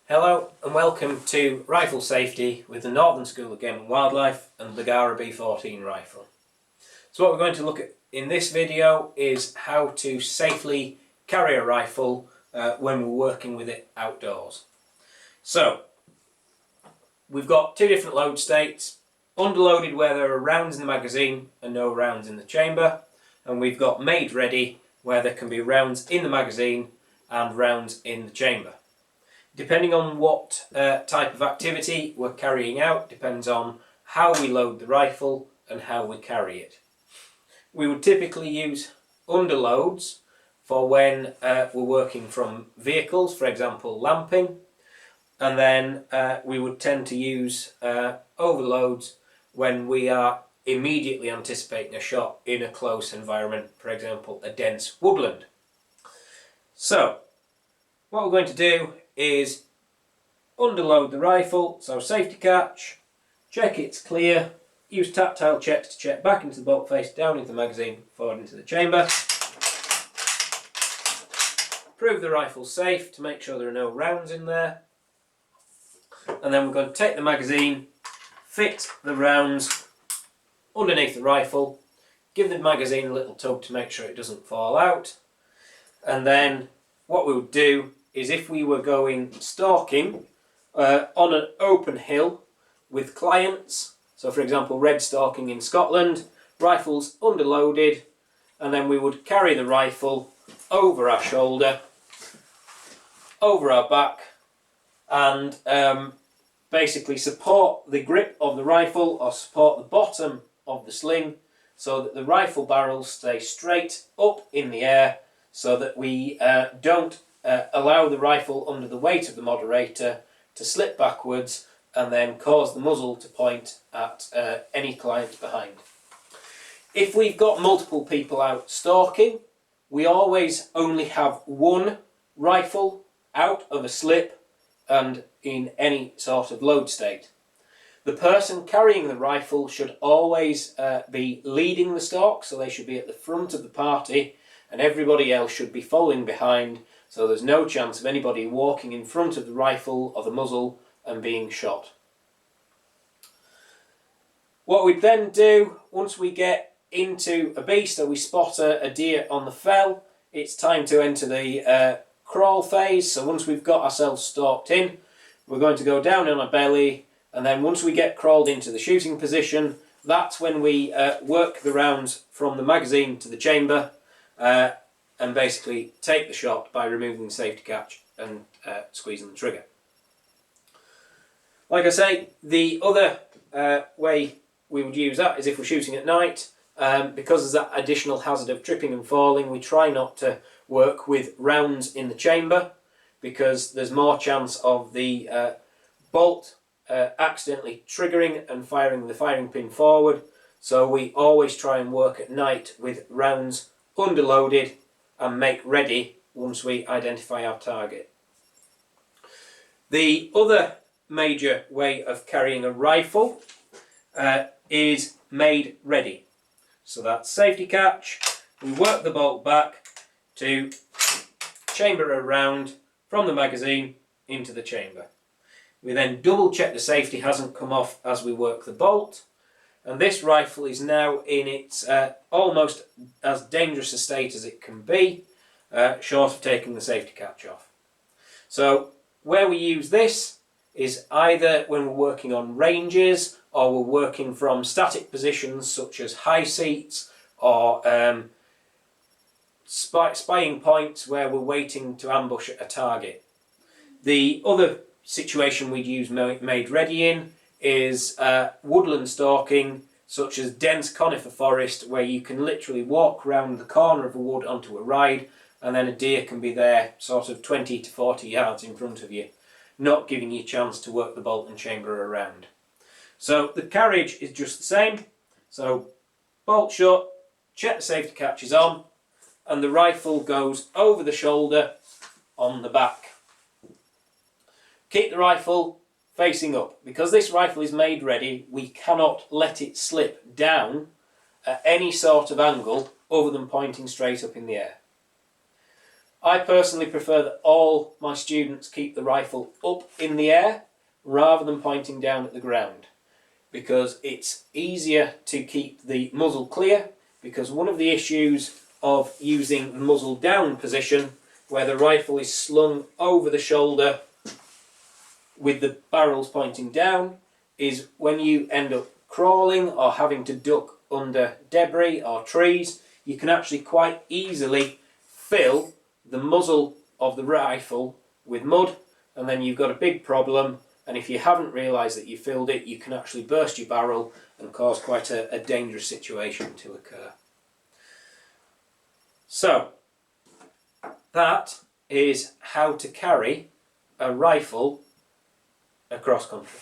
Hello and welcome to Rifle Safety with the Northern School of Game and Wildlife and the Bergara B14 rifle. So what we're going to look at in this video is how to safely carry a rifle when we're working with it outdoors. So we've got two different load states: underloaded where there are rounds in the magazine and no rounds in the chamber, and we've got made ready where there can be rounds in the magazine and rounds in the chamber. Depending on what type of activity we're carrying out, depends on how we load the rifle and how we carry it. We would typically use underloads for when we're working from vehicles, for example lamping, and then we would tend to use overloads when we are immediately anticipating a shot in a close environment, for example a dense woodland. So what we're going to do is underload the rifle, so safety catch, check it's clear, use tactile checks to check back into the bolt face, down into the magazine, forward into the chamber. Prove the rifle safe to make sure there are no rounds in there. And then we're going to take the magazine, fit the rounds underneath the rifle, give the magazine a little tug to make sure it doesn't fall out. And then what we would do is, if we were going stalking on an open hill with clients, so for example red stalking in Scotland, rifles underloaded, and then we would carry the rifle over our shoulder, over our back, and basically support the grip of the rifle or support the bottom of the sling so that the rifle barrels stay straight up in the air, so that we don't allow the rifle under the weight of the moderator to slip backwards and then cause the muzzle to point at any client behind. If we've got multiple people out stalking, we always only have one rifle out of a slip and in any sort of load state. The person carrying the rifle should always be leading the stalk, so they should be at the front of the party, and everybody else should be following behind, so there's no chance of anybody walking in front of the rifle or the muzzle and being shot. What we then do, once we get into a beast or we spot a deer on the fell, it's time to enter the crawl phase. So once we've got ourselves stalked in, we're going to go down on our belly, and then once we get crawled into the shooting position, that's when we work the rounds from the magazine to the chamber, and basically take the shot by removing the safety catch and squeezing the trigger. Like I say, the other way we would use that is if we're shooting at night. Because there's that additional hazard of tripping and falling, we try not to work with rounds in the chamber, because there's more chance of the bolt accidentally triggering and firing the firing pin forward. So we always try and work at night with rounds underloaded and make ready once we identify our target. The other major way of carrying a rifle is made ready. So that's safety catch, we work the bolt back to chamber a round from the magazine into the chamber. We then double check the safety hasn't come off as we work the bolt, and this rifle is now in its almost as dangerous a state as it can be, short of taking the safety catch off. So where we use this is either when we're working on ranges, or we're working from static positions such as high seats, or spying points where we're waiting to ambush a target. The other situation we'd use made ready in is woodland stalking, such as dense conifer forest, where you can literally walk round the corner of a wood onto a ride, and then a deer can be there sort of 20 to 40 yards in front of you, not giving you a chance to work the bolt and chamber around. So the carriage is just the same. So bolt shut, check the safety catch is on, and the rifle goes over the shoulder on the back. Keep the rifle facing up. Because this rifle is made ready, we cannot let it slip down at any sort of angle other than pointing straight up in the air. I personally prefer that all my students keep the rifle up in the air rather than pointing down at the ground, because it's easier to keep the muzzle clear, because one of the issues of using the muzzle down position, where the rifle is slung over the shoulder with the barrels pointing down, is when you end up crawling or having to duck under debris or trees, you can actually quite easily fill the muzzle of the rifle with mud, and then you've got a big problem. And if you haven't realised that you filled it, you can actually burst your barrel and cause quite a dangerous situation to occur. So that is how to carry a rifle across country.